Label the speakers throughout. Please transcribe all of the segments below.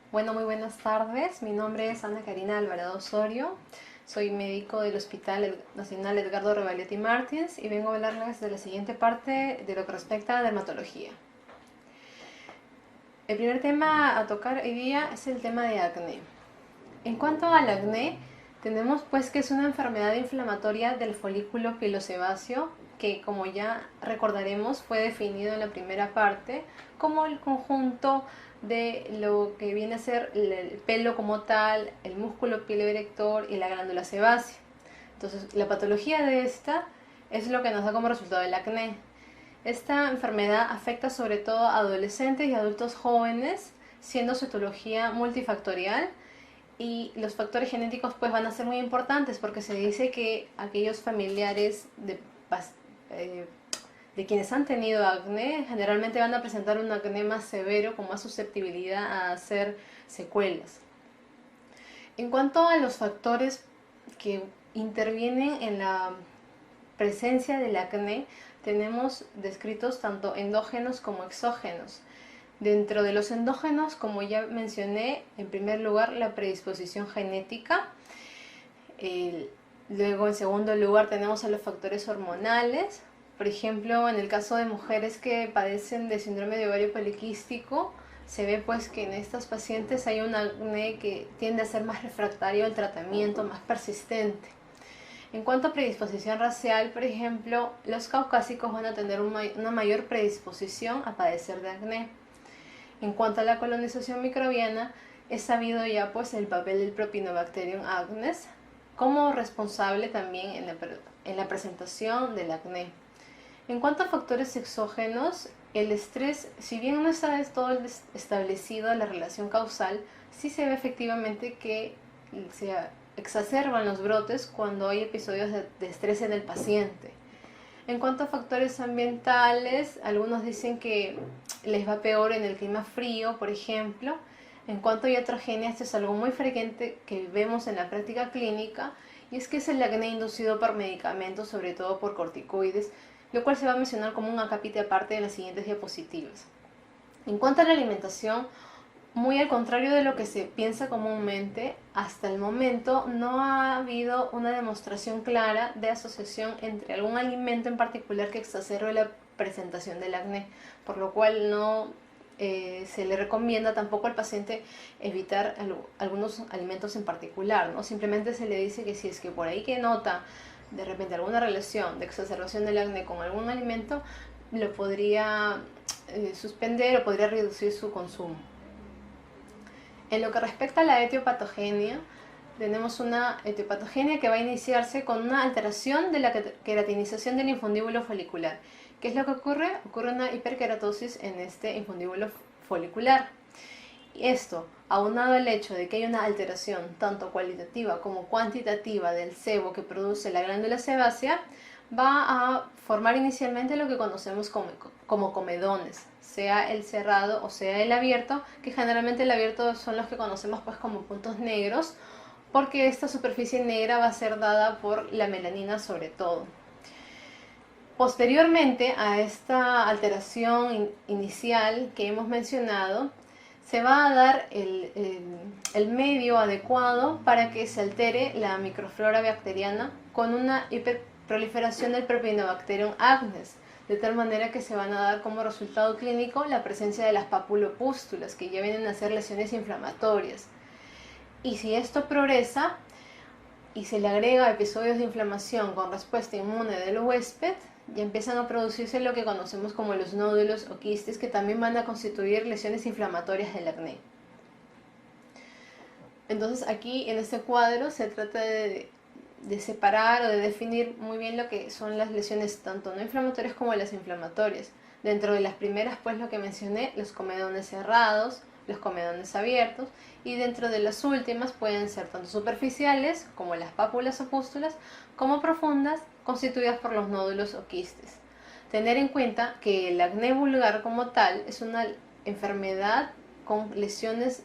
Speaker 1: Bueno, muy buenas tardes. Mi nombre es Ana Karina Alvarado Osorio. Soy médico del Hospital Nacional Edgardo Revalletti Martins y vengo a hablarles de la siguiente parte de lo que respecta a dermatología. El primer tema a tocar hoy día es el tema de acné. En cuanto al acné, tenemos pues que es una enfermedad inflamatoria del folículo pilosebáceo que, como ya recordaremos, fue definido en la primera parte como el conjunto de lo que viene a ser el pelo como tal, el músculo piloerector y la glándula sebácea. Entonces, la patología de esta es lo que nos da como resultado el acné. Esta enfermedad afecta sobre todo a adolescentes y adultos jóvenes, siendo su etiología multifactorial, y los factores genéticos pues van a ser muy importantes porque se dice que aquellos familiares eh, de quienes han tenido acné generalmente van a presentar un acné más severo con más susceptibilidad a hacer secuelas. En cuanto a los factores que intervienen en la presencia del acné, tenemos descritos tanto endógenos como exógenos. Dentro de los endógenos, como ya mencioné, en primer lugar la predisposición genética. Luego, en segundo lugar, tenemos a los factores hormonales. Por ejemplo, en el caso de mujeres que padecen de síndrome de ovario poliquístico, se ve pues que en estas pacientes hay un acné que tiende a ser más refractario al tratamiento, más persistente. En cuanto a predisposición racial, por ejemplo, los caucásicos van a tener una mayor predisposición a padecer de acné. En cuanto a la colonización microbiana, es sabido ya pues el papel del Propionibacterium acnes como responsable también en la presentación del acné. En cuanto a factores exógenos, el estrés, si bien no está del todo establecido la relación causal, sí se ve efectivamente que se exacerban los brotes cuando hay episodios de estrés en el paciente. En cuanto a factores ambientales, algunos dicen que les va peor en el clima frío, por ejemplo. En cuanto a iatrogenia, esto es algo muy frecuente que vemos en la práctica clínica, y es que es el acné inducido por medicamentos, sobre todo por corticoides, lo cual se va a mencionar como un acápite aparte en las siguientes diapositivas. En cuanto a la alimentación, muy al contrario de lo que se piensa comúnmente, hasta el momento no ha habido una demostración clara de asociación entre algún alimento en particular que exacerbe la presentación del acné, por lo cual no se le recomienda tampoco al paciente evitar algunos alimentos en particular, ¿no? Simplemente se le dice que si es que por ahí que nota de repente alguna relación de exacerbación del acné con algún alimento, lo podría suspender o podría reducir su consumo. En lo que respecta a la etiopatogenia, tenemos una etiopatogenia que va a iniciarse con una alteración de la queratinización del infundíbulo folicular. ¿Qué es lo que ocurre? Ocurre una hiperkeratosis en este infundíbulo folicular. Y esto, aunado al hecho de que hay una alteración tanto cualitativa como cuantitativa del sebo que produce la glándula sebácea, va a formar inicialmente lo que conocemos como comedones, sea el cerrado o sea el abierto, que generalmente el abierto son los que conocemos pues como puntos negros, porque esta superficie negra va a ser dada por la melanina sobre todo. Posteriormente a esta alteración inicial que hemos mencionado, se va a dar el medio adecuado para que se altere la microflora bacteriana con una hiperproliferación del Propionibacterium acnes, de tal manera que se van a dar como resultado clínico la presencia de las papulopústulas, que ya vienen a ser lesiones inflamatorias. Y si esto progresa y se le agrega episodios de inflamación con respuesta inmune del huésped, ya empiezan a producirse lo que conocemos como los nódulos o quistes, que también van a constituir lesiones inflamatorias del acné. Entonces aquí en este cuadro se trata de separar o de definir muy bien lo que son las lesiones tanto no inflamatorias como las inflamatorias. Dentro de las primeras, pues lo que mencioné, los comedones cerrados, los comedones abiertos, y dentro de las últimas pueden ser tanto superficiales, como las pápulas o pústulas, como profundas, constituidas por los nódulos o quistes. Tener en cuenta que el acné vulgar como tal es una enfermedad con lesiones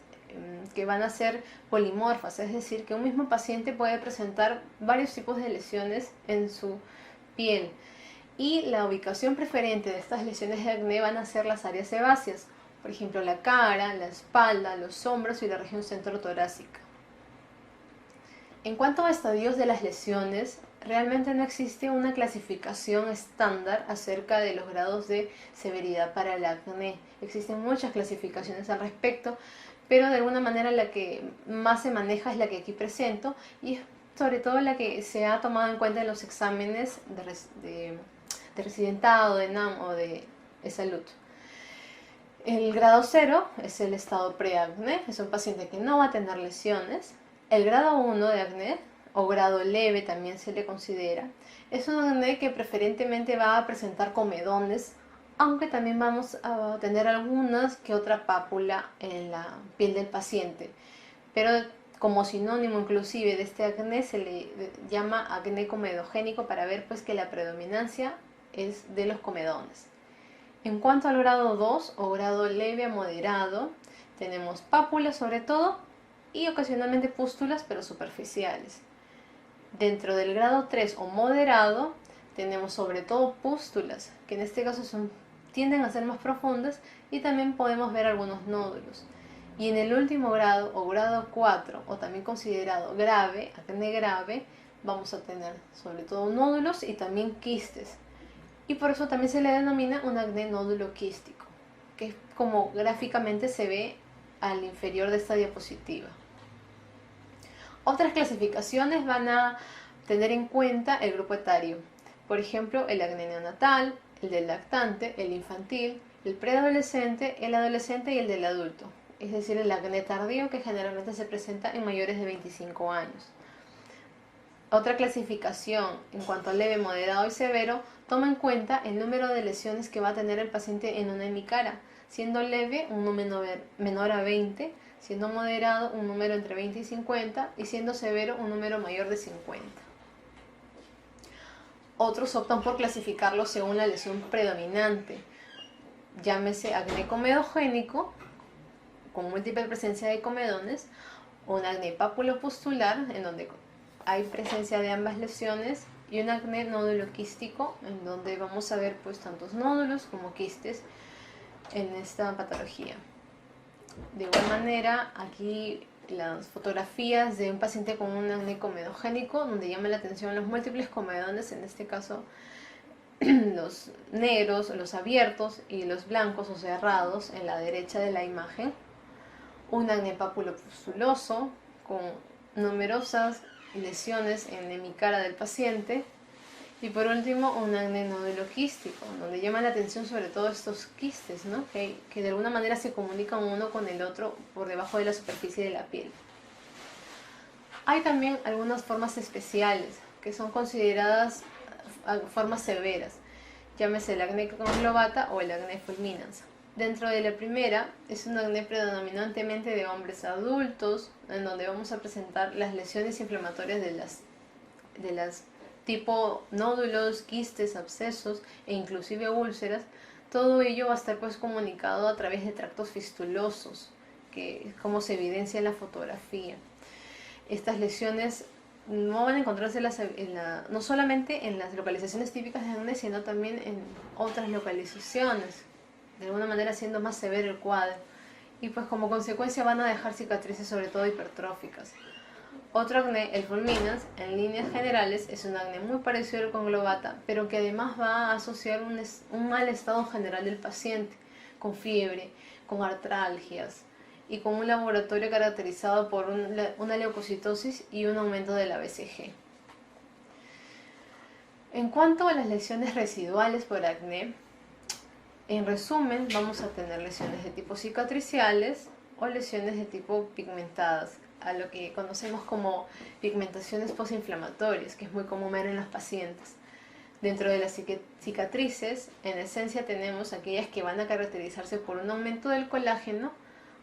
Speaker 1: que van a ser polimorfas, es decir, que un mismo paciente puede presentar varios tipos de lesiones en su piel. Y la ubicación preferente de estas lesiones de acné van a ser las áreas sebáceas, Por ejemplo, la cara, la espalda, los hombros y la región centro-torácica. En cuanto a estadios de las lesiones, realmente no existe una clasificación estándar acerca de los grados de severidad para el acné. Existen muchas clasificaciones al respecto, pero de alguna manera la que más se maneja es la que aquí presento y es sobre todo la que se ha tomado en cuenta en los exámenes de residentado, de NAM o de salud. El grado 0 es el estado preacné, es un paciente que no va a tener lesiones. El grado 1 de acné, o grado leve también se le considera, es un acné que preferentemente va a presentar comedones, aunque también vamos a tener algunas que otra pápula en la piel del paciente. Pero como sinónimo inclusive de este acné se le llama acné comedogénico para ver pues que la predominancia es de los comedones. En cuanto al grado 2 o grado leve a moderado, tenemos pápulas sobre todo y ocasionalmente pústulas pero superficiales. Dentro del grado 3 o moderado tenemos sobre todo pústulas, que en este caso tienden a ser más profundas y también podemos ver algunos nódulos. Y en el último grado o grado 4 o también considerado grave, acné grave, vamos a tener sobre todo nódulos y también quistes. Y por eso también se le denomina un acné nódulo quístico, que es como gráficamente se ve al inferior de esta diapositiva. Otras clasificaciones van a tener en cuenta el grupo etario. Por ejemplo, el acné neonatal, el del lactante, el infantil, el preadolescente, el adolescente y el del adulto. Es decir, el acné tardío que generalmente se presenta en mayores de 25 años. Otra clasificación en cuanto a leve, moderado y severo toma en cuenta el número de lesiones que va a tener el paciente en una hemicara, siendo leve un número menor a 20, siendo moderado un número entre 20 y 50 y siendo severo un número mayor de 50. Otros optan por clasificarlo según la lesión predominante, llámese acné comedogénico, con múltiple presencia de comedones, o un acné papulopustular, en donde hay presencia de ambas lesiones, y un acné nódulo quístico, en donde vamos a ver pues tantos nódulos como quistes en esta patología. De igual manera, aquí las fotografías de un paciente con un acné comedogénico, donde llama la atención los múltiples comedones, en este caso los negros, los abiertos y los blancos o cerrados en la derecha de la imagen. Un acné papulopustuloso con numerosas lesiones en la hemicara del paciente. Y por último, un acné nódulo quístico, donde llama la atención sobre todo estos quistes, ¿no? que de alguna manera se comunican uno con el otro por debajo de la superficie de la piel. Hay también algunas formas especiales que son consideradas formas severas, llámese el acné conglobata o el acné fulminans. Dentro de la primera es un acné predominantemente de hombres adultos, en donde vamos a presentar las lesiones inflamatorias de las tipo nódulos, quistes, abscesos e inclusive úlceras. Todo ello va a estar pues comunicado a través de tractos fistulosos, que es como se evidencia en la fotografía. Estas lesiones no van a encontrarse no solamente en las localizaciones típicas de acné, sino también en otras localizaciones, de alguna manera haciendo más severo el cuadro. Y pues como consecuencia van a dejar cicatrices sobre todo hipertróficas. Otro acné, el fulminans, en líneas generales es un acné muy parecido al conglobata, pero que además va a asociar un mal estado general del paciente, con fiebre, con artralgias y con un laboratorio caracterizado por una leucocitosis y un aumento de la BCG. En cuanto a las lesiones residuales por acné, en resumen vamos a tener lesiones de tipo cicatriciales o lesiones de tipo pigmentadas, a lo que conocemos como pigmentaciones postinflamatorias, que es muy común ver en los pacientes. Dentro de las cicatrices, en esencia tenemos aquellas que van a caracterizarse por un aumento del colágeno,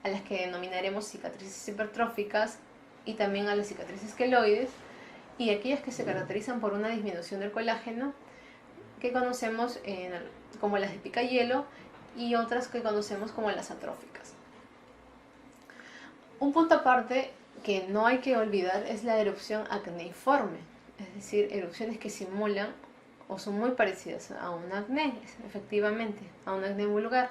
Speaker 1: a las que denominaremos cicatrices hipertróficas, y también a las cicatrices queloides, y aquellas que se caracterizan por una disminución del colágeno, que conocemos como las de picahielo, y otras que conocemos como las atróficas. Un punto aparte que no hay que olvidar es la erupción acneiforme, es decir, erupciones que simulan o son muy parecidas a un acné, efectivamente, a un acné vulgar,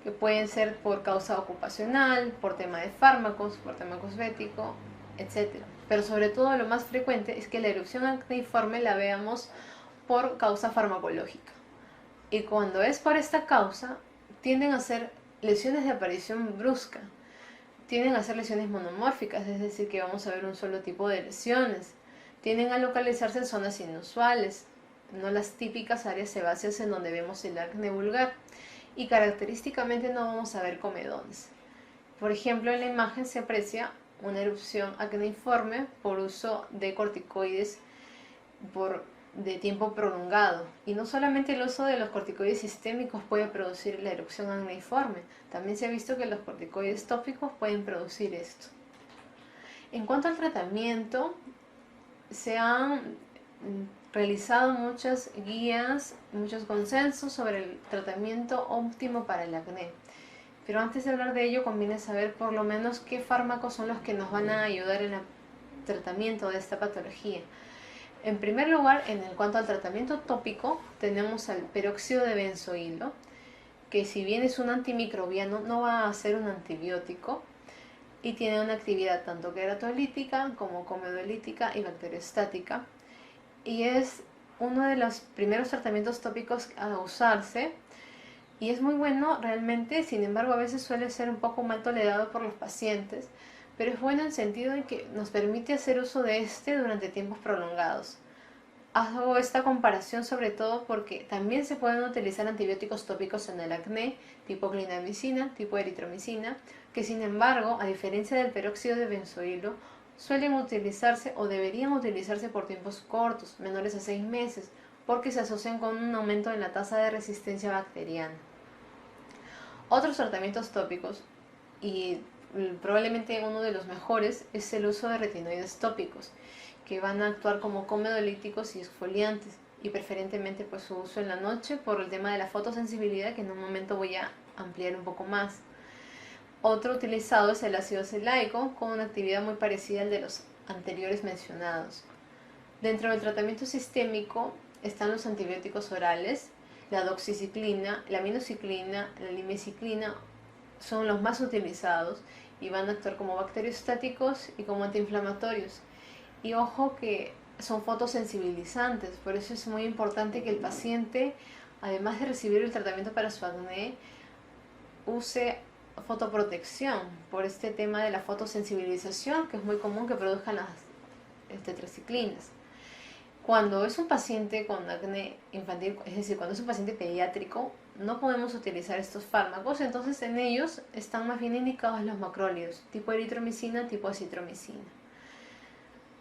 Speaker 1: que pueden ser por causa ocupacional, por tema de fármacos, por tema cosmético, etcétera. Pero sobre todo lo más frecuente es que la erupción acneiforme la veamos por causa farmacológica. Y cuando es por esta causa, tienden a ser lesiones de aparición brusca, tienden a ser lesiones monomórficas, es decir, que vamos a ver un solo tipo de lesiones, tienden a localizarse en zonas inusuales, no las típicas áreas sebáceas en donde vemos el acné vulgar, y característicamente no vamos a ver comedones. Por ejemplo, en la imagen se aprecia una erupción acneiforme por uso de corticoides de tiempo prolongado. Y no solamente el uso de los corticoides sistémicos puede producir la erupción acneiforme, también se ha visto que los corticoides tópicos pueden producir esto. En cuanto al tratamiento, se han realizado muchas guías, muchos consensos sobre el tratamiento óptimo para el acné. Pero antes de hablar de ello, conviene saber por lo menos qué fármacos son los que nos van a ayudar en el tratamiento de esta patología. En primer lugar, en cuanto al tratamiento tópico, tenemos al peróxido de benzoilo, que si bien es un antimicrobiano, no va a ser un antibiótico y tiene una actividad tanto queratolítica como comedolítica y bacteriostática. Y es uno de los primeros tratamientos tópicos a usarse y es muy bueno realmente. Sin embargo, a veces suele ser un poco mal tolerado por los pacientes, pero es bueno en el sentido de que nos permite hacer uso de este durante tiempos prolongados. Hago esta comparación sobre todo porque también se pueden utilizar antibióticos tópicos en el acné, tipo clindamicina, tipo eritromicina, que sin embargo, a diferencia del peróxido de benzoilo, suelen utilizarse o deberían utilizarse por tiempos cortos, menores a 6 meses, porque se asocian con un aumento en la tasa de resistencia bacteriana. Otros tratamientos tópicos, y probablemente uno de los mejores, es el uso de retinoides tópicos, que van a actuar como comedolíticos y exfoliantes, y preferentemente pues su uso en la noche por el tema de la fotosensibilidad, que en un momento voy a ampliar un poco más. Otro utilizado es el ácido acelaico, con una actividad muy parecida al de los anteriores mencionados. Dentro del tratamiento sistémico están los antibióticos orales, la doxiciclina, la aminociclina, la limiciclina, son los más utilizados y van a actuar como bacteriostáticos y como antiinflamatorios. Y ojo que son fotosensibilizantes, por eso es muy importante que el paciente, además de recibir el tratamiento para su acné, use fotoprotección por este tema de la fotosensibilización, que es muy común que produzcan las tetraciclinas. Cuando es un paciente con acné infantil, es decir, cuando es un paciente pediátrico, no podemos utilizar estos fármacos, entonces en ellos están más bien indicados los macrólidos, tipo eritromicina, tipo acitromicina.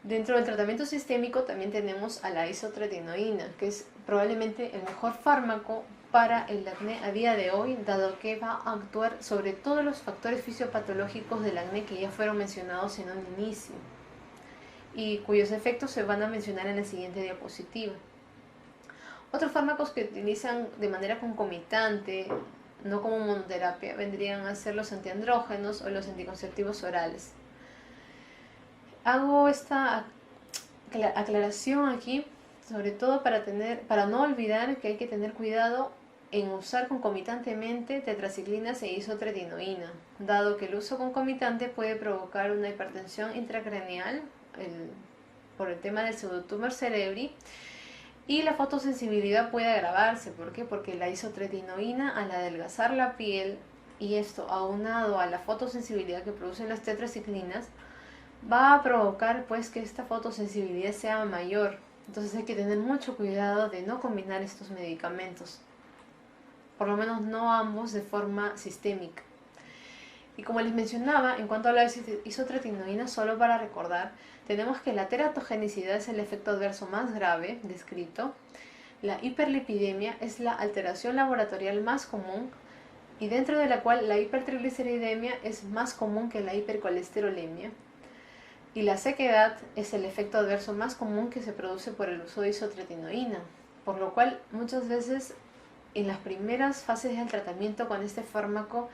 Speaker 1: Dentro del tratamiento sistémico también tenemos a la isotretinoína, que es probablemente el mejor fármaco para el acné a día de hoy, dado que va a actuar sobre todos los factores fisiopatológicos del acné que ya fueron mencionados en un inicio y cuyos efectos se van a mencionar en la siguiente diapositiva. Otros fármacos que utilizan de manera concomitante, no como monoterapia, vendrían a ser los antiandrógenos o los anticonceptivos orales. Hago esta aclaración aquí, sobre todo para no olvidar que hay que tener cuidado en usar concomitantemente tetraciclinas e isotretinoína, dado que el uso concomitante puede provocar una hipertensión intracraneal por el tema del pseudotumor cerebri, y la fotosensibilidad puede agravarse. ¿Por qué? Porque la isotretinoína, al adelgazar la piel, y esto aunado a la fotosensibilidad que producen las tetraciclinas, va a provocar pues que esta fotosensibilidad sea mayor. Entonces hay que tener mucho cuidado de no combinar estos medicamentos, por lo menos no ambos de forma sistémica. Y como les mencionaba, en cuanto a la isotretinoína, solo para recordar, tenemos que la teratogenicidad es el efecto adverso más grave descrito, la hiperlipidemia es la alteración laboratorial más común, y dentro de la cual la hipertrigliceridemia es más común que la hipercolesterolemia, y la sequedad es el efecto adverso más común que se produce por el uso de isotretinoína, por lo cual muchas veces en las primeras fases del tratamiento con este fármaco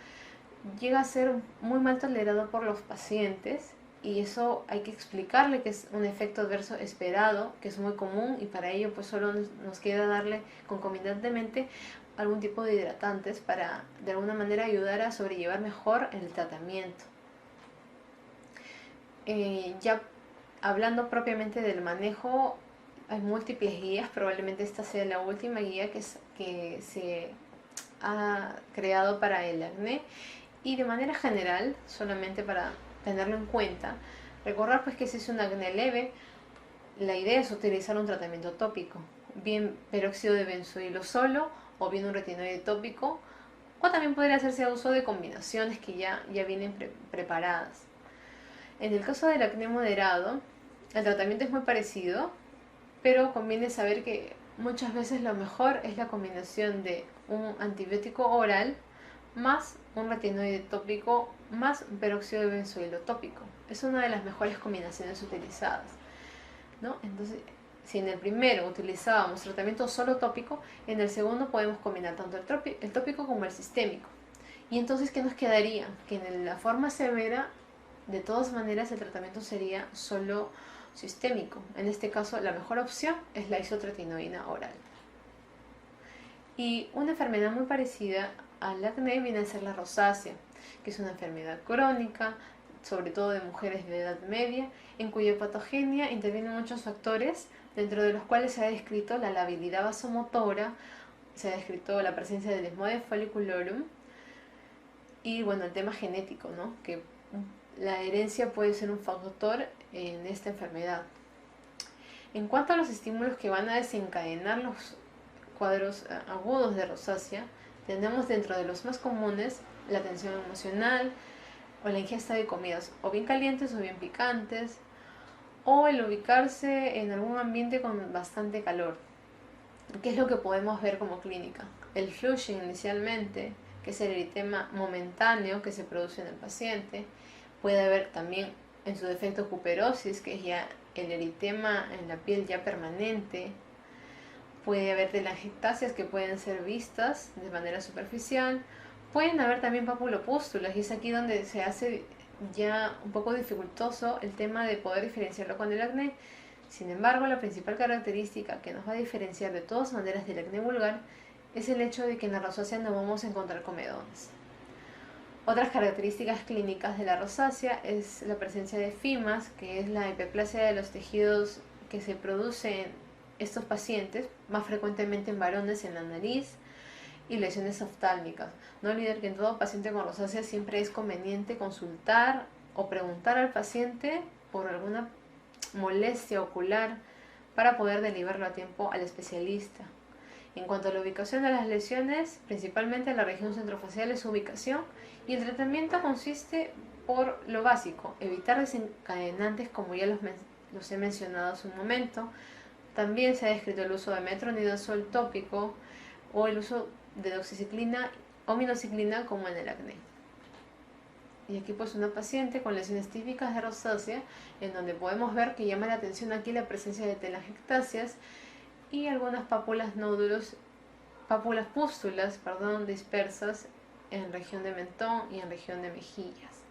Speaker 1: llega a ser muy mal tolerado por los pacientes, y eso hay que explicarle que es un efecto adverso esperado, que es muy común, y para ello pues solo nos queda darle concomitantemente algún tipo de hidratantes para de alguna manera ayudar a sobrellevar mejor el tratamiento. Ya hablando propiamente del manejo, hay múltiples guías, probablemente esta sea la última guía que se ha creado para el acné, y de manera general, solamente para tenerlo en cuenta, recordar pues que si es un acné leve, la idea es utilizar un tratamiento tópico, bien peróxido de benzoilo solo o bien un retinoide tópico, o también podría hacerse uso de combinaciones que ya vienen preparadas. En el caso del acné moderado, el tratamiento es muy parecido, pero conviene saber que muchas veces lo mejor es la combinación de un antibiótico oral más un retinoide tópico más un peróxido de benzoilo tópico. Es una de las mejores combinaciones utilizadas, ¿no? Entonces, si en el primero utilizábamos tratamiento solo tópico, en el segundo podemos combinar tanto el tópico como el sistémico. Y entonces, ¿qué nos quedaría? Que en la forma severa, de todas maneras, el tratamiento sería solo sistémico. En este caso, la mejor opción es la isotretinoína oral. Y una enfermedad muy parecida al acné viene a ser la rosácea, que es una enfermedad crónica, sobre todo de mujeres de edad media, en cuya patogenia intervienen muchos factores, dentro de los cuales se ha descrito la labilidad vasomotora, se ha descrito la presencia del Desmodes folliculorum y bueno, el tema genético, ¿no? Que la herencia puede ser un factor en esta enfermedad. En cuanto a los estímulos que van a desencadenar los cuadros agudos de rosácea, tenemos dentro de los más comunes la tensión emocional o la ingesta de comidas o bien calientes o bien picantes, o el ubicarse en algún ambiente con bastante calor. ¿Qué es lo que podemos ver como clínica? El flushing inicialmente, que es el eritema momentáneo que se produce en el paciente. Puede haber también en su defecto cuperosis, que es ya el eritema en la piel ya permanente. Puede haber telangiectasias que pueden ser vistas de manera superficial. Pueden haber también papulopústulas, y es aquí donde se hace ya un poco dificultoso el tema de poder diferenciarlo con el acné. Sin embargo, la principal característica que nos va a diferenciar de todas maneras del acné vulgar es el hecho de que en la rosácea no vamos a encontrar comedones. Otras características clínicas de la rosácea es la presencia de fimas, que es la hiperplasia de los tejidos que se produce en estos pacientes, más frecuentemente en varones en la nariz, y lesiones oftálmicas. No olviden que en todo paciente con rosácea siempre es conveniente consultar o preguntar al paciente por alguna molestia ocular para poder derivarlo a tiempo al especialista. En cuanto a la ubicación de las lesiones, principalmente en la región centrofacial es su ubicación, y el tratamiento consiste por lo básico, evitar desencadenantes como ya los he mencionado hace un momento. También se ha descrito el uso de metronidazol tópico o el uso de doxiciclina o minoxiclina como en el acné. Y aquí pues una paciente con lesiones típicas de rosácea, en donde podemos ver que llama la atención aquí la presencia de telangiectasias y algunas pápulas pústulas, dispersas en región de mentón y en región de mejillas.